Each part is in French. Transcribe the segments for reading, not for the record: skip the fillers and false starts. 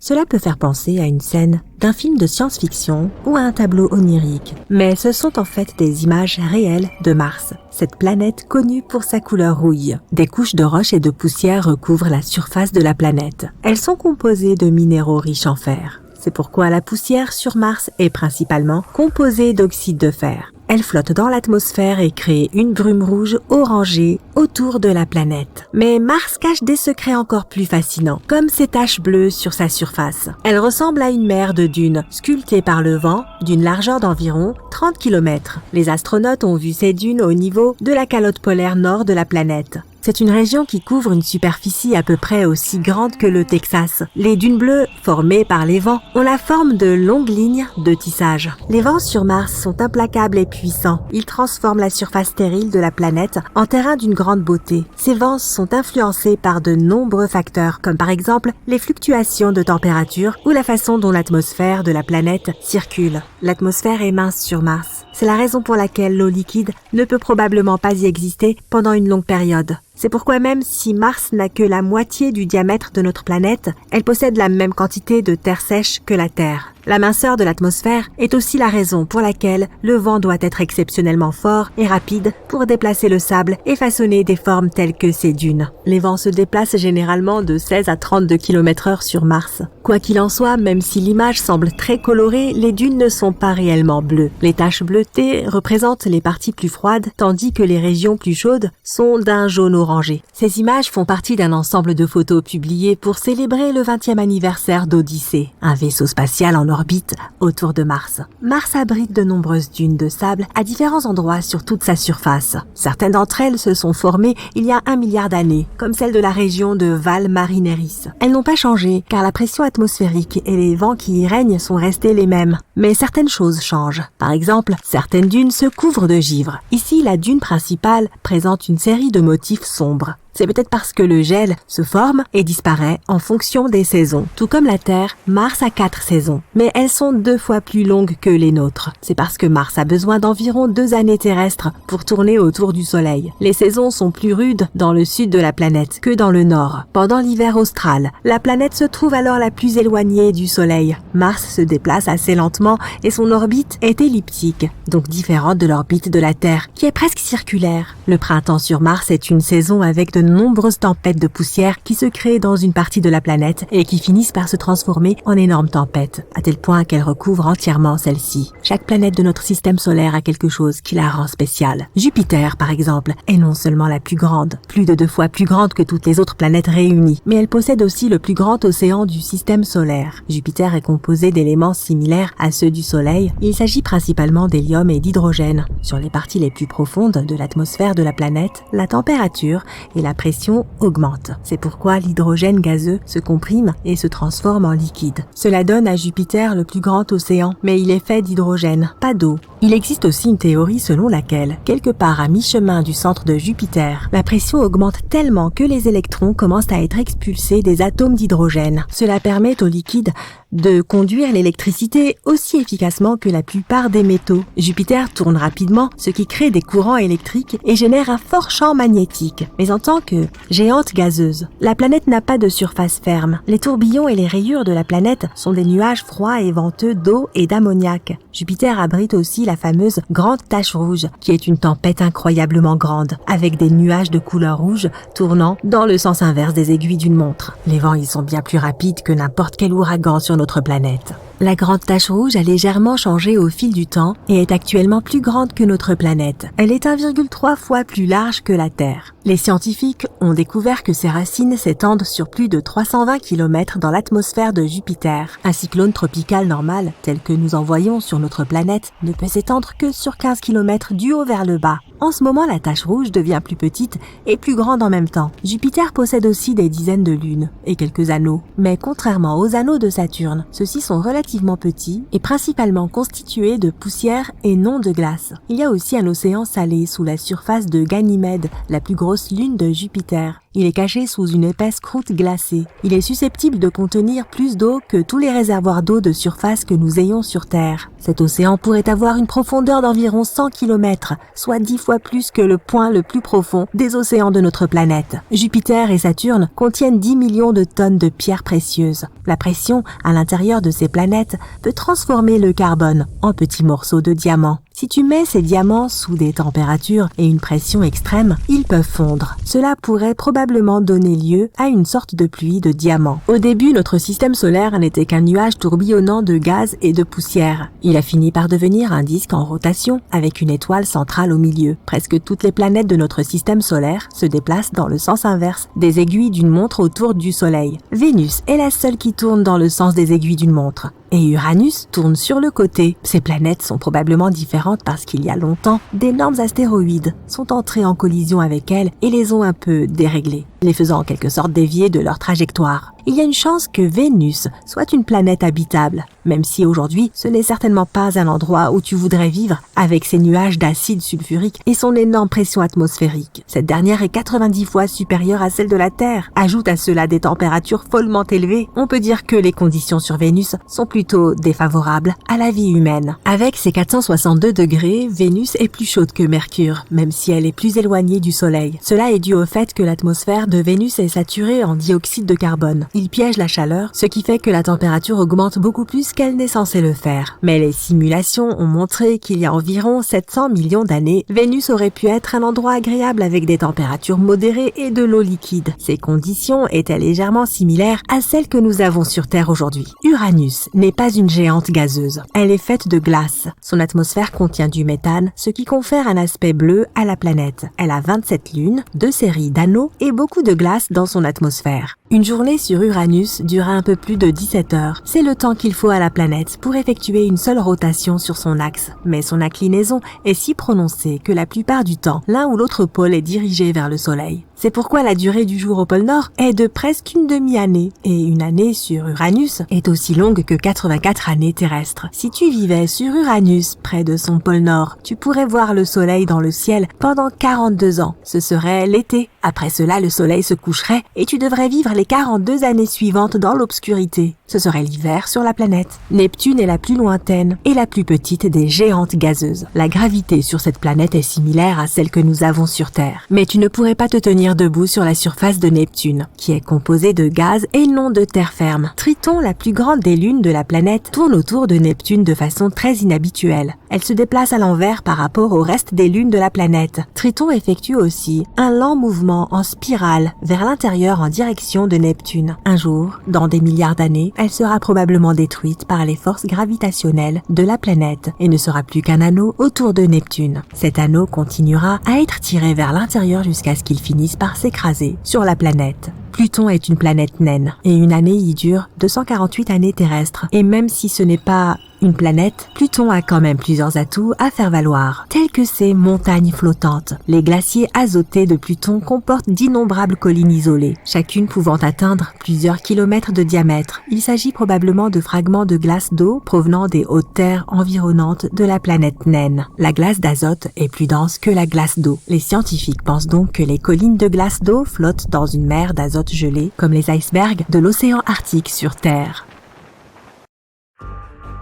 Cela peut faire penser à une scène d'un film de science-fiction ou à un tableau onirique. Mais ce sont en fait des images réelles de Mars, cette planète connue pour sa couleur rouille. Des couches de roches et de poussière recouvrent la surface de la planète. Elles sont composées de minéraux riches en fer. C'est pourquoi la poussière sur Mars est principalement composée d'oxyde de fer. Elle flotte dans l'atmosphère et crée une brume rouge orangée autour de la planète. Mais Mars cache des secrets encore plus fascinants, comme ces taches bleues sur sa surface. Elle ressemble à une mer de dunes, sculptée par le vent, d'une largeur d'environ 30 km. Les astronautes ont vu ces dunes au niveau de la calotte polaire nord de la planète. C'est une région qui couvre une superficie à peu près aussi grande que le Texas. Les dunes bleues, formées par les vents, ont la forme de longues lignes de tissage. Les vents sur Mars sont implacables et puissants. Ils transforment la surface stérile de la planète en terrain d'une grande beauté. Ces vents sont influencés par de nombreux facteurs, comme par exemple les fluctuations de température ou la façon dont l'atmosphère de la planète circule. L'atmosphère est mince sur Mars. C'est la raison pour laquelle l'eau liquide ne peut probablement pas y exister pendant une longue période. C'est pourquoi même si Mars n'a que la moitié du diamètre de notre planète, elle possède la même quantité de terre sèche que la Terre. La minceur de l'atmosphère est aussi la raison pour laquelle le vent doit être exceptionnellement fort et rapide pour déplacer le sable et façonner des formes telles que ces dunes. Les vents se déplacent généralement de 16 à 32 km/h sur Mars. Quoi qu'il en soit, même si l'image semble très colorée, les dunes ne sont pas réellement bleues. Les taches bleutées représentent les parties plus froides, tandis que les régions plus chaudes sont d'un jaune orangé. Ces images font partie d'un ensemble de photos publiées pour célébrer le 20e anniversaire d'Odyssée, un vaisseau spatial en orbite autour de Mars. Mars abrite de nombreuses dunes de sable à différents endroits sur toute sa surface. Certaines d'entre elles se sont formées il y a 1 milliard d'années, comme celle de la région de Val Marineris. Elles n'ont pas changé car la pression atmosphérique et les vents qui y règnent sont restés les mêmes. Mais certaines choses changent. Par exemple, certaines dunes se couvrent de givre. Ici, la dune principale présente une série de motifs sombres. C'est peut-être parce que le gel se forme et disparaît en fonction des saisons. Tout comme la Terre, Mars a 4 saisons, mais elles sont 2 fois plus longues que les nôtres. C'est parce que Mars a besoin d'environ 2 années terrestres pour tourner autour du Soleil. Les saisons sont plus rudes dans le sud de la planète que dans le nord. Pendant l'hiver austral, la planète se trouve alors la plus éloignée du Soleil. Mars se déplace assez lentement et son orbite est elliptique, donc différente de l'orbite de la Terre, qui est presque circulaire. Le printemps sur Mars est une saison avec de nombreuses tempêtes de poussière qui se créent dans une partie de la planète et qui finissent par se transformer en énormes tempêtes, à tel point qu'elles recouvrent entièrement celle-ci. Chaque planète de notre système solaire a quelque chose qui la rend spéciale. Jupiter, par exemple, est non seulement la plus grande, plus de 2 fois plus grande que toutes les autres planètes réunies, mais elle possède aussi le plus grand océan du système solaire. Jupiter est composé d'éléments similaires à ceux du Soleil. Il s'agit principalement d'hélium et d'hydrogène. Sur les parties les plus profondes de l'atmosphère de la planète, la température et la pression augmente. C'est pourquoi l'hydrogène gazeux se comprime et se transforme en liquide. Cela donne à Jupiter le plus grand océan, mais il est fait d'hydrogène, pas d'eau. Il existe aussi une théorie selon laquelle, quelque part à mi-chemin du centre de Jupiter, la pression augmente tellement que les électrons commencent à être expulsés des atomes d'hydrogène. Cela permet au liquide de conduire l'électricité aussi efficacement que la plupart des métaux. Jupiter tourne rapidement, ce qui crée des courants électriques et génère un fort champ magnétique. Mais en tant que géante gazeuse, la planète n'a pas de surface ferme. Les tourbillons et les rayures de la planète sont des nuages froids et venteux d'eau et d'ammoniac. Jupiter abrite aussi la fameuse grande tache rouge, qui est une tempête incroyablement grande, avec des nuages de couleur rouge tournant dans le sens inverse des aiguilles d'une montre. Les vents y sont bien plus rapides que n'importe quel ouragan sur notre planète. La grande tache rouge a légèrement changé au fil du temps et est actuellement plus grande que notre planète. Elle est 1,3 fois plus large que la Terre. Les scientifiques ont découvert que ses racines s'étendent sur plus de 320 km dans l'atmosphère de Jupiter. Un cyclone tropical normal, tel que nous en voyons sur notre planète, ne peut s'étendre que sur 15 km du haut vers le bas. En ce moment, la tache rouge devient plus petite et plus grande en même temps. Jupiter possède aussi des dizaines de lunes et quelques anneaux. Mais contrairement aux anneaux de Saturne, ceux-ci sont relativement petits et principalement constitués de poussière et non de glace. Il y a aussi un océan salé sous la surface de Ganymède, la plus grosse lune de Jupiter. Il est caché sous une épaisse croûte glacée. Il est susceptible de contenir plus d'eau que tous les réservoirs d'eau de surface que nous ayons sur Terre. Cet océan pourrait avoir une profondeur d'environ 100 km, soit 10 fois plus que le point le plus profond des océans de notre planète. Jupiter et Saturne contiennent 10 millions de tonnes de pierres précieuses. La pression à l'intérieur de ces planètes peut transformer le carbone en petits morceaux de diamants. Si tu mets ces diamants sous des températures et une pression extrême, ils peuvent fondre. Cela pourrait probablement donner lieu à une sorte de pluie de diamants. Au début, notre système solaire n'était qu'un nuage tourbillonnant de gaz et de poussière. Il a fini par devenir un disque en rotation avec une étoile centrale au milieu. Presque toutes les planètes de notre système solaire se déplacent dans le sens inverse des aiguilles d'une montre autour du Soleil. Vénus est la seule qui tourne dans le sens des aiguilles d'une montre. Et Uranus tourne sur le côté. Ces planètes sont probablement différentes parce qu'il y a longtemps, d'énormes astéroïdes sont entrés en collision avec elles et les ont un peu déréglées, les faisant en quelque sorte dévier de leur trajectoire. Il y a une chance que Vénus soit une planète habitable, même si aujourd'hui ce n'est certainement pas un endroit où tu voudrais vivre avec ses nuages d'acide sulfurique et son énorme pression atmosphérique. Cette dernière est 90 fois supérieure à celle de la Terre. Ajoute à cela des températures follement élevées, on peut dire que les conditions sur Vénus sont plutôt défavorables à la vie humaine. Avec ses 462 degrés, Vénus est plus chaude que Mercure, même si elle est plus éloignée du Soleil. Cela est dû au fait que l'atmosphère de Vénus est saturée en dioxyde de carbone. Il piège la chaleur, ce qui fait que la température augmente beaucoup plus qu'elle n'est censée le faire. Mais les simulations ont montré qu'il y a environ 700 millions d'années, Vénus aurait pu être un endroit agréable avec des températures modérées et de l'eau liquide. Ces conditions étaient légèrement similaires à celles que nous avons sur Terre aujourd'hui. Uranus n'est pas une géante gazeuse. Elle est faite de glace. Son atmosphère contient du méthane, ce qui confère un aspect bleu à la planète. Elle a 27 lunes, 2 séries d'anneaux et beaucoup de glace dans son atmosphère. Une journée sur Uranus dure un peu plus de 17 heures. C'est le temps qu'il faut à la planète pour effectuer une seule rotation sur son axe. Mais son inclinaison est si prononcée que la plupart du temps, l'un ou l'autre pôle est dirigé vers le Soleil. C'est pourquoi la durée du jour au pôle Nord est de presque une demi-année. Et une année sur Uranus est aussi longue que 84 années terrestres. Si tu vivais sur Uranus, près de son pôle Nord, tu pourrais voir le Soleil dans le ciel pendant 42 ans. Ce serait l'été. Après cela, le Soleil se coucherait et tu devrais vivre les 42 années suivantes dans l'obscurité. Ce serait l'hiver sur la planète. Neptune est la plus lointaine et la plus petite des géantes gazeuses. La gravité sur cette planète est similaire à celle que nous avons sur Terre. Mais tu ne pourrais pas te tenir debout sur la surface de Neptune, qui est composée de gaz et non de terre ferme. Triton, la plus grande des lunes de la planète, tourne autour de Neptune de façon très inhabituelle. Elle se déplace à l'envers par rapport au reste des lunes de la planète. Triton effectue aussi un lent mouvement en spirale vers l'intérieur en direction de Neptune. Un jour, dans des milliards d'années, elle sera probablement détruite par les forces gravitationnelles de la planète et ne sera plus qu'un anneau autour de Neptune. Cet anneau continuera à être tiré vers l'intérieur jusqu'à ce qu'il finisse par s'écraser sur la planète. Pluton est une planète naine et une année y dure 248 années terrestres. Et même si ce n'est pas une planète, Pluton a quand même plusieurs atouts à faire valoir, tels que ses montagnes flottantes. Les glaciers azotés de Pluton comportent d'innombrables collines isolées, chacune pouvant atteindre plusieurs kilomètres de diamètre. Il s'agit probablement de fragments de glace d'eau provenant des hautes terres environnantes de la planète naine. La glace d'azote est plus dense que la glace d'eau. Les scientifiques pensent donc que les collines de glace d'eau flottent dans une mer d'azote gelée, comme les icebergs de l'océan Arctique sur Terre.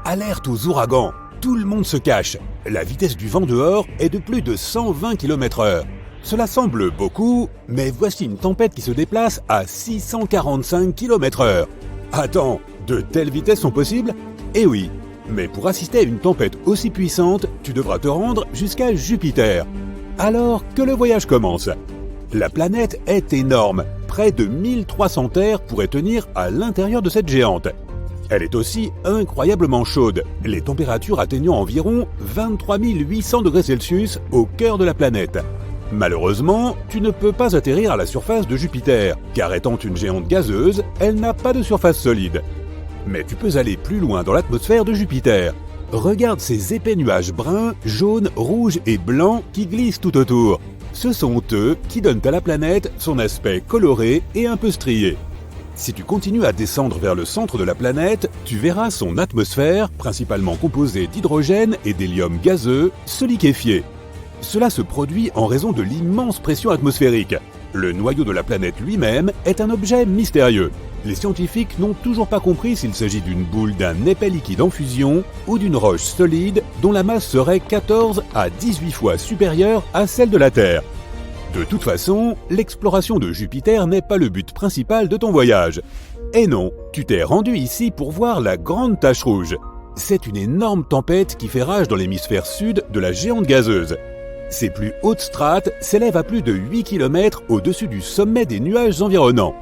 Alerte aux ouragans, tout le monde se cache. La vitesse du vent dehors est de plus de 120 km/h. Cela semble beaucoup, mais voici une tempête qui se déplace à 645 km/h. Attends, de telles vitesses sont possibles ? Eh oui, mais pour assister à une tempête aussi puissante, tu devras te rendre jusqu'à Jupiter. Alors que le voyage commence. La planète est énorme, près de 1300 terres pourraient tenir à l'intérieur de cette géante. Elle est aussi incroyablement chaude, les températures atteignant environ 23 800 degrés Celsius au cœur de la planète. Malheureusement, tu ne peux pas atterrir à la surface de Jupiter, car étant une géante gazeuse, elle n'a pas de surface solide. Mais tu peux aller plus loin dans l'atmosphère de Jupiter. Regarde ces épais nuages bruns, jaunes, rouges et blancs qui glissent tout autour. Ce sont eux qui donnent à la planète son aspect coloré et un peu strié. Si tu continues à descendre vers le centre de la planète, tu verras son atmosphère, principalement composée d'hydrogène et d'hélium gazeux, se liquéfier. Cela se produit en raison de l'immense pression atmosphérique. Le noyau de la planète lui-même est un objet mystérieux. Les scientifiques n'ont toujours pas compris s'il s'agit d'une boule d'un épais liquide en fusion ou d'une roche solide dont la masse serait 14 à 18 fois supérieure à celle de la Terre. De toute façon, l'exploration de Jupiter n'est pas le but principal de ton voyage. Et non, tu t'es rendu ici pour voir la grande tache rouge. C'est une énorme tempête qui fait rage dans l'hémisphère sud de la géante gazeuse. Ses plus hautes strates s'élèvent à plus de 8 km au-dessus du sommet des nuages environnants.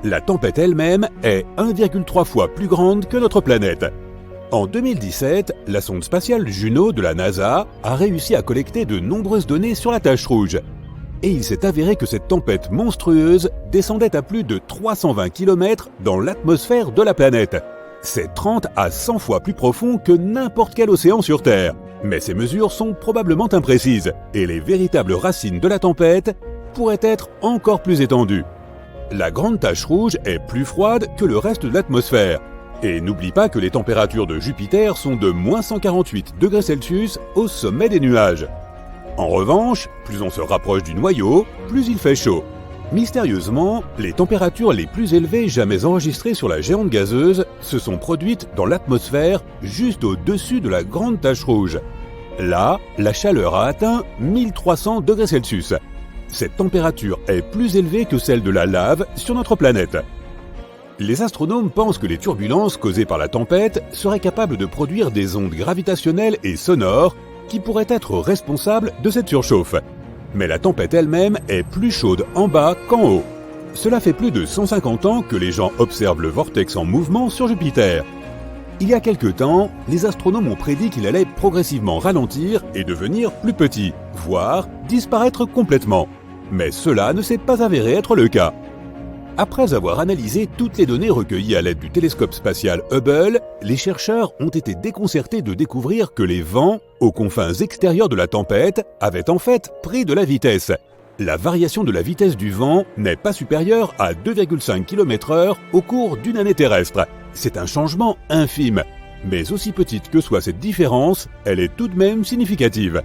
La tempête elle-même est 1,3 fois plus grande que notre planète. En 2017, la sonde spatiale Juno de la NASA a réussi à collecter de nombreuses données sur la tache rouge. Et il s'est avéré que cette tempête monstrueuse descendait à plus de 320 km dans l'atmosphère de la planète. C'est 30 à 100 fois plus profond que n'importe quel océan sur Terre. Mais ces mesures sont probablement imprécises, et les véritables racines de la tempête pourraient être encore plus étendues. La grande tache rouge est plus froide que le reste de l'atmosphère. Et n'oublie pas que les températures de Jupiter sont de moins 148 degrés Celsius au sommet des nuages. En revanche, plus on se rapproche du noyau, plus il fait chaud. Mystérieusement, les températures les plus élevées jamais enregistrées sur la géante gazeuse se sont produites dans l'atmosphère juste au-dessus de la grande tache rouge. Là, la chaleur a atteint 1300 degrés Celsius. Cette température est plus élevée que celle de la lave sur notre planète. Les astronomes pensent que les turbulences causées par la tempête seraient capables de produire des ondes gravitationnelles et sonores qui pourraient être responsables de cette surchauffe. Mais la tempête elle-même est plus chaude en bas qu'en haut. Cela fait plus de 150 ans que les gens observent le vortex en mouvement sur Jupiter. Il y a quelque temps, les astronomes ont prédit qu'il allait progressivement ralentir et devenir plus petit, voire disparaître complètement. Mais cela ne s'est pas avéré être le cas. Après avoir analysé toutes les données recueillies à l'aide du télescope spatial Hubble, les chercheurs ont été déconcertés de découvrir que les vents, aux confins extérieurs de la tempête, avaient en fait pris de la vitesse. La variation de la vitesse du vent n'est pas supérieure à 2,5 km/h au cours d'une année terrestre. C'est un changement infime. Mais aussi petite que soit cette différence, elle est tout de même significative.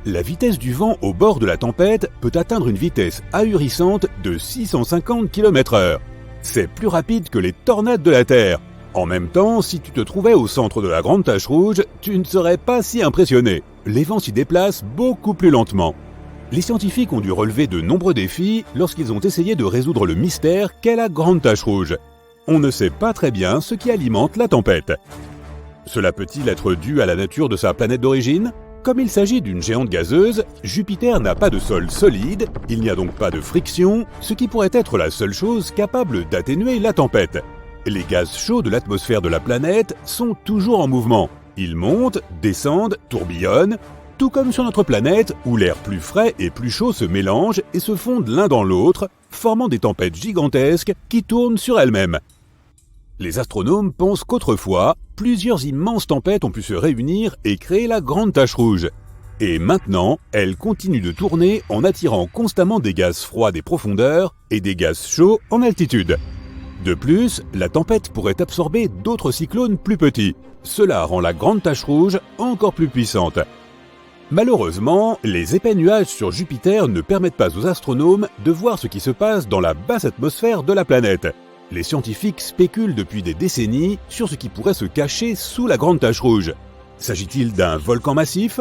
La vitesse du vent au bord de la tempête peut atteindre une vitesse ahurissante de 650 km/h. C'est plus rapide que les tornades de la Terre. En même temps, si tu te trouvais au centre de la grande tache rouge, tu ne serais pas si impressionné. Les vents s'y déplacent beaucoup plus lentement. Les scientifiques ont dû relever de nombreux défis lorsqu'ils ont essayé de résoudre le mystère qu'est la grande tache rouge. On ne sait pas très bien ce qui alimente la tempête. Cela peut-il être dû à la nature de sa planète d'origine ? Comme il s'agit d'une géante gazeuse, Jupiter n'a pas de sol solide, il n'y a donc pas de friction, ce qui pourrait être la seule chose capable d'atténuer la tempête. Les gaz chauds de l'atmosphère de la planète sont toujours en mouvement. Ils montent, descendent, tourbillonnent, tout comme sur notre planète où l'air plus frais et plus chaud se mélangent et se fondent l'un dans l'autre, formant des tempêtes gigantesques qui tournent sur elles-mêmes. Les astronomes pensent qu'autrefois, plusieurs immenses tempêtes ont pu se réunir et créer la grande tache rouge. Et maintenant, elles continuent de tourner en attirant constamment des gaz froids des profondeurs et des gaz chauds en altitude. De plus, la tempête pourrait absorber d'autres cyclones plus petits. Cela rend la grande tache rouge encore plus puissante. Malheureusement, les épais nuages sur Jupiter ne permettent pas aux astronomes de voir ce qui se passe dans la basse atmosphère de la planète. Les scientifiques spéculent depuis des décennies sur ce qui pourrait se cacher sous la grande tache rouge. S'agit-il d'un volcan massif ?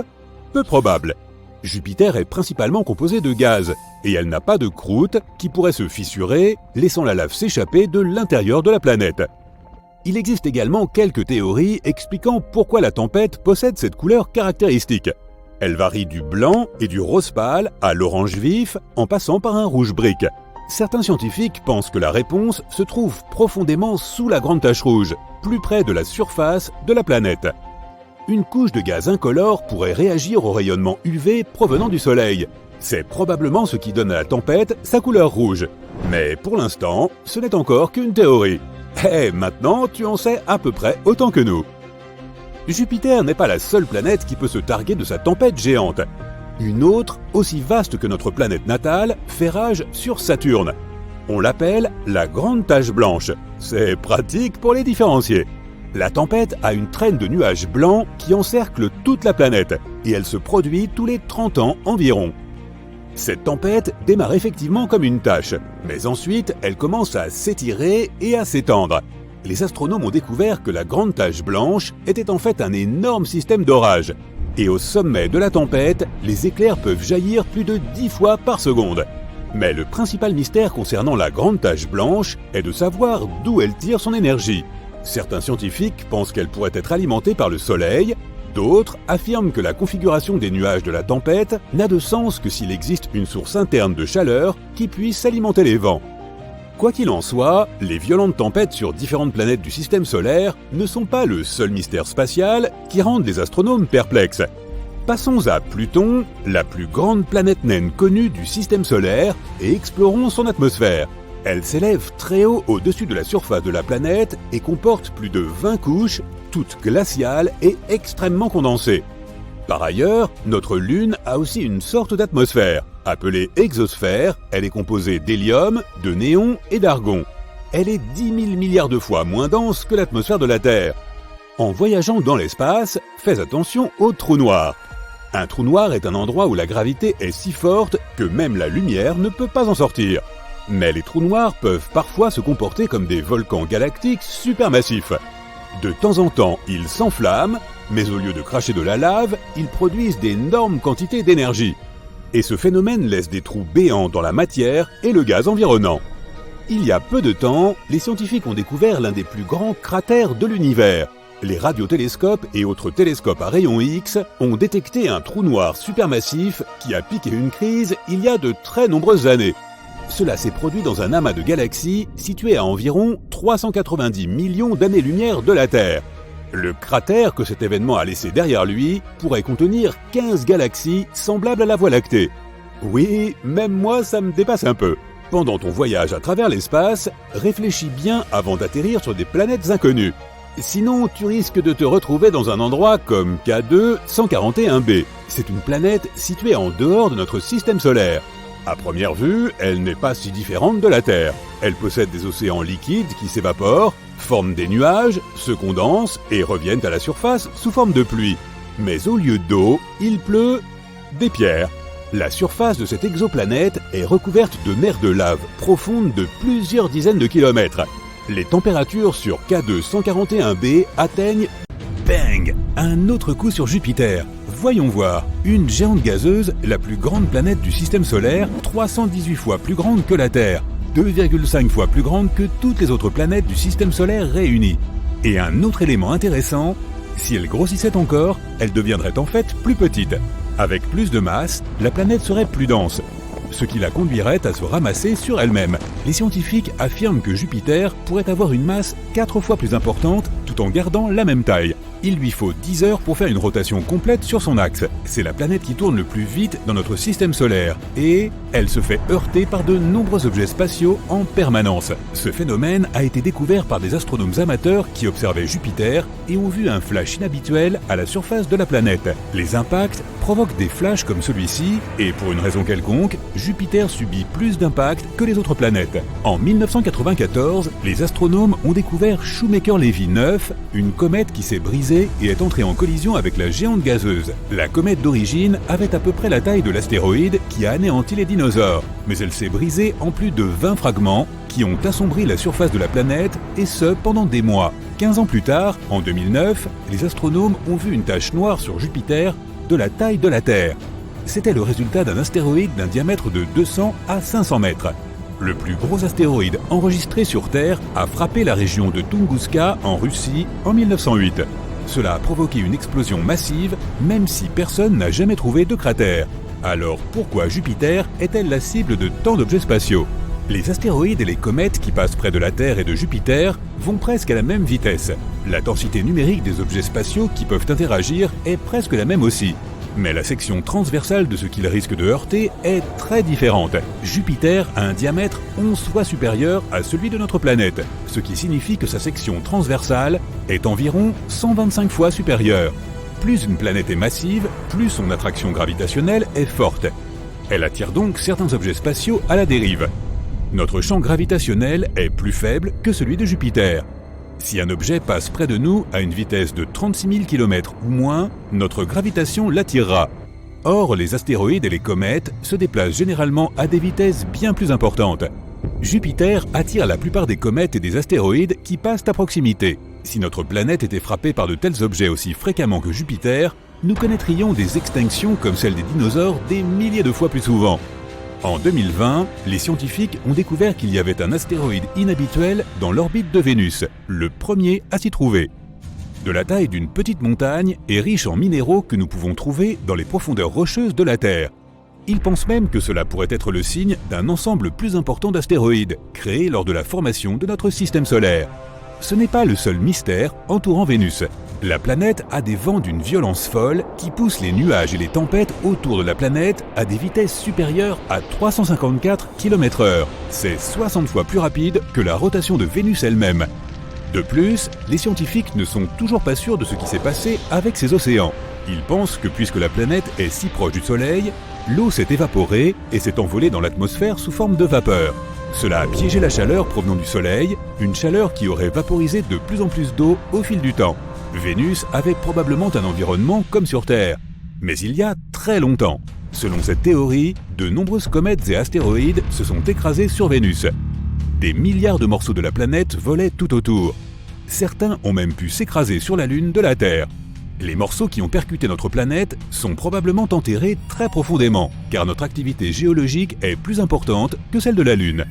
Peu probable. Jupiter est principalement composée de gaz, et elle n'a pas de croûte qui pourrait se fissurer, laissant la lave s'échapper de l'intérieur de la planète. Il existe également quelques théories expliquant pourquoi la tempête possède cette couleur caractéristique. Elle varie du blanc et du rose pâle à l'orange vif, en passant par un rouge brique. Certains scientifiques pensent que la réponse se trouve profondément sous la grande tache rouge, plus près de la surface de la planète. Une couche de gaz incolore pourrait réagir au rayonnement UV provenant du Soleil. C'est probablement ce qui donne à la tempête sa couleur rouge. Mais pour l'instant, ce n'est encore qu'une théorie. Maintenant, tu en sais à peu près autant que nous. Jupiter n'est pas la seule planète qui peut se targuer de sa tempête géante. Une autre, aussi vaste que notre planète natale, fait rage sur Saturne. On l'appelle la grande tache blanche. C'est pratique pour les différencier. La tempête a une traîne de nuages blancs qui encerclent toute la planète, et elle se produit tous les 30 ans environ. Cette tempête démarre effectivement comme une tache, mais ensuite elle commence à s'étirer et à s'étendre. Les astronomes ont découvert que la grande tache blanche était en fait un énorme système d'orage. Et au sommet de la tempête, les éclairs peuvent jaillir plus de 10 fois par seconde. Mais le principal mystère concernant la grande tache blanche est de savoir d'où elle tire son énergie. Certains scientifiques pensent qu'elle pourrait être alimentée par le Soleil, d'autres affirment que la configuration des nuages de la tempête n'a de sens que s'il existe une source interne de chaleur qui puisse alimenter les vents. Quoi qu'il en soit, les violentes tempêtes sur différentes planètes du système solaire ne sont pas le seul mystère spatial qui rende les astronomes perplexes. Passons à Pluton, la plus grande planète naine connue du système solaire, et explorons son atmosphère. Elle s'élève très haut au-dessus de la surface de la planète et comporte plus de 20 couches, toutes glaciales et extrêmement condensées. Par ailleurs, notre Lune a aussi une sorte d'atmosphère. Appelée exosphère, elle est composée d'hélium, de néon et d'argon. Elle est 10 000 milliards de fois moins dense que l'atmosphère de la Terre. En voyageant dans l'espace, fais attention aux trous noirs. Un trou noir est un endroit où la gravité est si forte que même la lumière ne peut pas en sortir. Mais les trous noirs peuvent parfois se comporter comme des volcans galactiques supermassifs. De temps en temps, ils s'enflamment, mais au lieu de cracher de la lave, ils produisent d'énormes quantités d'énergie. Et ce phénomène laisse des trous béants dans la matière et le gaz environnant. Il y a peu de temps, les scientifiques ont découvert l'un des plus grands cratères de l'univers. Les radiotélescopes et autres télescopes à rayons X ont détecté un trou noir supermassif qui a piqué une crise il y a de très nombreuses années. Cela s'est produit dans un amas de galaxies situé à environ 390 millions d'années-lumière de la Terre. Le cratère que cet événement a laissé derrière lui pourrait contenir 15 galaxies semblables à la Voie lactée. Oui, même moi ça me dépasse un peu. Pendant ton voyage à travers l'espace, réfléchis bien avant d'atterrir sur des planètes inconnues. Sinon, tu risques de te retrouver dans un endroit comme K2 141b. C'est une planète située en dehors de notre système solaire. À première vue, elle n'est pas si différente de la Terre. Elle possède des océans liquides qui s'évaporent, forment des nuages, se condensent et reviennent à la surface sous forme de pluie. Mais au lieu d'eau, il pleut des pierres. La surface de cette exoplanète est recouverte de mers de lave profondes de plusieurs dizaines de kilomètres. Les températures sur K2 141b atteignent bang, un autre coup sur Jupiter. Voyons voir, une géante gazeuse, la plus grande planète du système solaire, 318 fois plus grande que la Terre, 2,5 fois plus grande que toutes les autres planètes du système solaire réunies. Et un autre élément intéressant, si elle grossissait encore, elle deviendrait en fait plus petite. Avec plus de masse, la planète serait plus dense, ce qui la conduirait à se ramasser sur elle-même. Les scientifiques affirment que Jupiter pourrait avoir une masse 4 fois plus importante tout en gardant la même taille. Il lui faut 10 heures pour faire une rotation complète sur son axe. C'est la planète qui tourne le plus vite dans notre système solaire et elle se fait heurter par de nombreux objets spatiaux en permanence. Ce phénomène a été découvert par des astronomes amateurs qui observaient Jupiter et ont vu un flash inhabituel à la surface de la planète. Les impacts provoquent des flashs comme celui-ci et pour une raison quelconque, Jupiter subit plus d'impacts que les autres planètes. En 1994, les astronomes ont découvert Shoemaker-Levy 9, une comète qui s'est brisée et est entrée en collision avec la géante gazeuse. La comète d'origine avait à peu près la taille de l'astéroïde qui a anéanti les dinosaures, mais elle s'est brisée en plus de 20 fragments qui ont assombri la surface de la planète et ce pendant des mois. 15 ans plus tard, en 2009, les astronomes ont vu une tache noire sur Jupiter de la taille de la Terre. C'était le résultat d'un astéroïde d'un diamètre de 200 à 500 mètres. Le plus gros astéroïde enregistré sur Terre a frappé la région de Tunguska en Russie en 1908. Cela a provoqué une explosion massive, même si personne n'a jamais trouvé de cratère. Alors pourquoi Jupiter est-elle la cible de tant d'objets spatiaux ? Les astéroïdes et les comètes qui passent près de la Terre et de Jupiter vont presque à la même vitesse. La densité numérique des objets spatiaux qui peuvent interagir est presque la même aussi. Mais la section transversale de ce qu'il risque de heurter est très différente. Jupiter a un diamètre 11 fois supérieur à celui de notre planète, ce qui signifie que sa section transversale est environ 125 fois supérieure. Plus une planète est massive, plus son attraction gravitationnelle est forte. Elle attire donc certains objets spatiaux à la dérive. Notre champ gravitationnel est plus faible que celui de Jupiter. Si un objet passe près de nous à une vitesse de 36 000 km ou moins, notre gravitation l'attirera. Or, les astéroïdes et les comètes se déplacent généralement à des vitesses bien plus importantes. Jupiter attire la plupart des comètes et des astéroïdes qui passent à proximité. Si notre planète était frappée par de tels objets aussi fréquemment que Jupiter, nous connaîtrions des extinctions comme celles des dinosaures des milliers de fois plus souvent. En 2020, les scientifiques ont découvert qu'il y avait un astéroïde inhabituel dans l'orbite de Vénus, le premier à s'y trouver. De la taille d'une petite montagne et riche en minéraux que nous pouvons trouver dans les profondeurs rocheuses de la Terre. Ils pensent même que cela pourrait être le signe d'un ensemble plus important d'astéroïdes, créés lors de la formation de notre système solaire. Ce n'est pas le seul mystère entourant Vénus. La planète a des vents d'une violence folle qui poussent les nuages et les tempêtes autour de la planète à des vitesses supérieures à 354 km/h. C'est 60 fois plus rapide que la rotation de Vénus elle-même. De plus, les scientifiques ne sont toujours pas sûrs de ce qui s'est passé avec ces océans. Ils pensent que puisque la planète est si proche du Soleil, l'eau s'est évaporée et s'est envolée dans l'atmosphère sous forme de vapeur. Cela a piégé la chaleur provenant du Soleil, une chaleur qui aurait vaporisé de plus en plus d'eau au fil du temps. Vénus avait probablement un environnement comme sur Terre, mais il y a très longtemps. Selon cette théorie, de nombreuses comètes et astéroïdes se sont écrasés sur Vénus. Des milliards de morceaux de la planète volaient tout autour. Certains ont même pu s'écraser sur la Lune de la Terre. Les morceaux qui ont percuté notre planète sont probablement enterrés très profondément, car notre activité géologique est plus importante que celle de la Lune.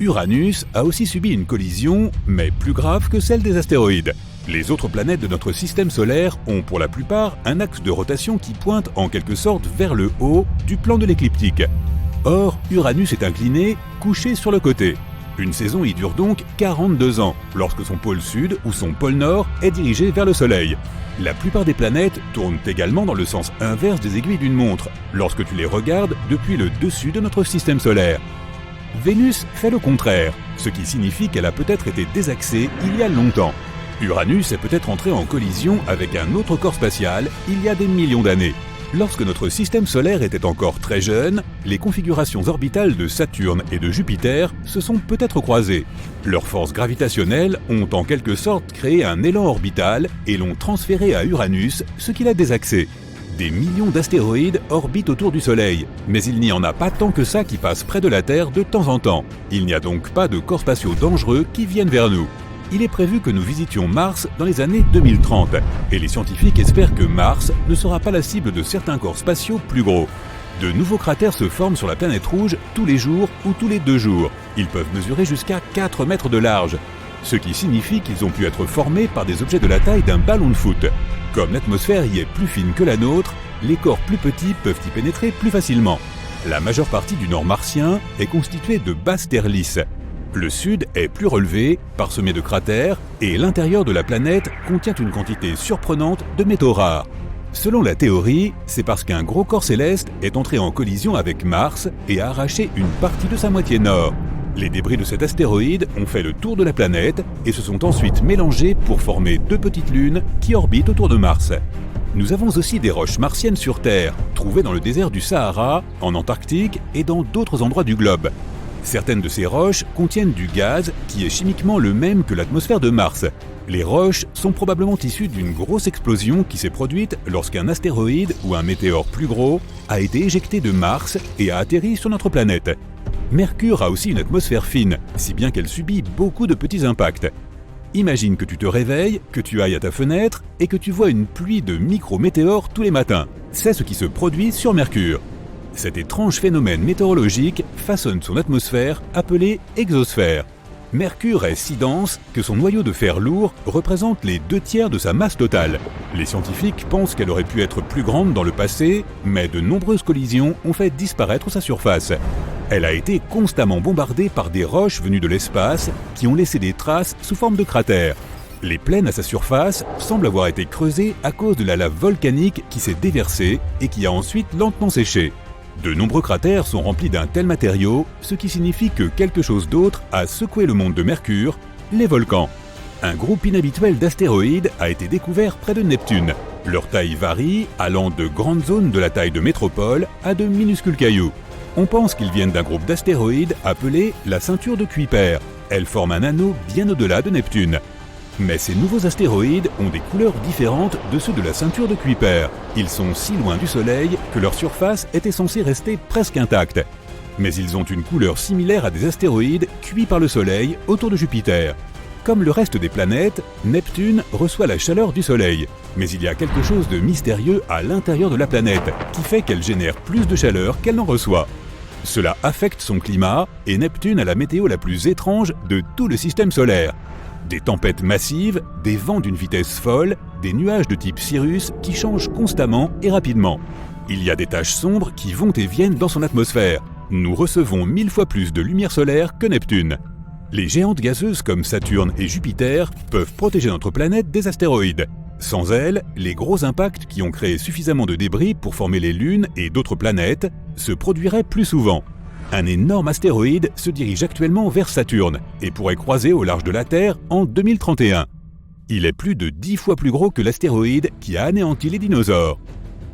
Uranus a aussi subi une collision, mais plus grave que celle des astéroïdes. Les autres planètes de notre système solaire ont pour la plupart un axe de rotation qui pointe en quelque sorte vers le haut du plan de l'écliptique. Or, Uranus est incliné, couché sur le côté. Une saison y dure donc 42 ans, lorsque son pôle sud ou son pôle nord est dirigé vers le Soleil. La plupart des planètes tournent également dans le sens inverse des aiguilles d'une montre, lorsque tu les regardes depuis le dessus de notre système solaire. Vénus fait le contraire, ce qui signifie qu'elle a peut-être été désaxée il y a longtemps. Uranus est peut-être entré en collision avec un autre corps spatial il y a des millions d'années. Lorsque notre système solaire était encore très jeune, les configurations orbitales de Saturne et de Jupiter se sont peut-être croisées. Leurs forces gravitationnelles ont en quelque sorte créé un élan orbital et l'ont transféré à Uranus, ce qui l'a désaxé. Des millions d'astéroïdes orbitent autour du Soleil, mais il n'y en a pas tant que ça qui passent près de la Terre de temps en temps. Il n'y a donc pas de corps spatiaux dangereux qui viennent vers nous. Il est prévu que nous visitions Mars dans les années 2030, et les scientifiques espèrent que Mars ne sera pas la cible de certains corps spatiaux plus gros. De nouveaux cratères se forment sur la planète rouge tous les jours ou tous les 2 jours. Ils peuvent mesurer jusqu'à 4 mètres de large, ce qui signifie qu'ils ont pu être formés par des objets de la taille d'un ballon de foot. Comme l'atmosphère y est plus fine que la nôtre, les corps plus petits peuvent y pénétrer plus facilement. La majeure partie du nord martien est constituée de basses terres lisses. Le sud est plus relevé, parsemé de cratères, et l'intérieur de la planète contient une quantité surprenante de métaux rares. Selon la théorie, c'est parce qu'un gros corps céleste est entré en collision avec Mars et a arraché une partie de sa moitié nord. Les débris de cet astéroïde ont fait le tour de la planète et se sont ensuite mélangés pour former 2 petites lunes qui orbitent autour de Mars. Nous avons aussi des roches martiennes sur Terre, trouvées dans le désert du Sahara, en Antarctique et dans d'autres endroits du globe. Certaines de ces roches contiennent du gaz qui est chimiquement le même que l'atmosphère de Mars. Les roches sont probablement issues d'une grosse explosion qui s'est produite lorsqu'un astéroïde ou un météore plus gros a été éjecté de Mars et a atterri sur notre planète. Mercure a aussi une atmosphère fine, si bien qu'elle subit beaucoup de petits impacts. Imagine que tu te réveilles, que tu ailles à ta fenêtre et que tu vois une pluie de micro-météores tous les matins. C'est ce qui se produit sur Mercure. Cet étrange phénomène météorologique façonne son atmosphère appelée exosphère. Mercure est si dense que son noyau de fer lourd représente les 2/3 de sa masse totale. Les scientifiques pensent qu'elle aurait pu être plus grande dans le passé, mais de nombreuses collisions ont fait disparaître sa surface. Elle a été constamment bombardée par des roches venues de l'espace qui ont laissé des traces sous forme de cratères. Les plaines à sa surface semblent avoir été creusées à cause de la lave volcanique qui s'est déversée et qui a ensuite lentement séché. De nombreux cratères sont remplis d'un tel matériau, ce qui signifie que quelque chose d'autre a secoué le monde de Mercure, les volcans. Un groupe inhabituel d'astéroïdes a été découvert près de Neptune. Leur taille varie, allant de grandes zones de la taille de métropole à de minuscules cailloux. On pense qu'ils viennent d'un groupe d'astéroïdes appelé la ceinture de Kuiper. Elle forme un anneau bien au-delà de Neptune. Mais ces nouveaux astéroïdes ont des couleurs différentes de ceux de la ceinture de Kuiper. Ils sont si loin du Soleil que leur surface était censée rester presque intacte. Mais ils ont une couleur similaire à des astéroïdes cuits par le Soleil autour de Jupiter. Comme le reste des planètes, Neptune reçoit la chaleur du Soleil. Mais il y a quelque chose de mystérieux à l'intérieur de la planète qui fait qu'elle génère plus de chaleur qu'elle n'en reçoit. Cela affecte son climat et Neptune a la météo la plus étrange de tout le système solaire. Des tempêtes massives, des vents d'une vitesse folle, des nuages de type Cirrus qui changent constamment et rapidement. Il y a des taches sombres qui vont et viennent dans son atmosphère. Nous recevons 1000 fois plus de lumière solaire que Neptune. Les géantes gazeuses comme Saturne et Jupiter peuvent protéger notre planète des astéroïdes. Sans elles, les gros impacts qui ont créé suffisamment de débris pour former les lunes et d'autres planètes se produiraient plus souvent. Un énorme astéroïde se dirige actuellement vers Saturne et pourrait croiser au large de la Terre en 2031. Il est plus de 10 fois plus gros que l'astéroïde qui a anéanti les dinosaures.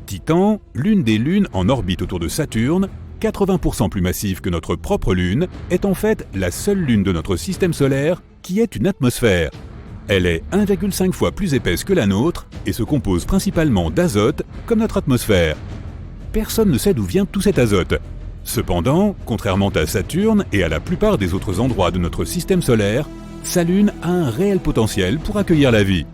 Titan, l'une des lunes en orbite autour de Saturne, 80% plus massive que notre propre Lune, est en fait la seule lune de notre système solaire qui ait une atmosphère. Elle est 1,5 fois plus épaisse que la nôtre et se compose principalement d'azote comme notre atmosphère. Personne ne sait d'où vient tout cet azote. Cependant, contrairement à Saturne et à la plupart des autres endroits de notre système solaire, sa Lune a un réel potentiel pour accueillir la vie.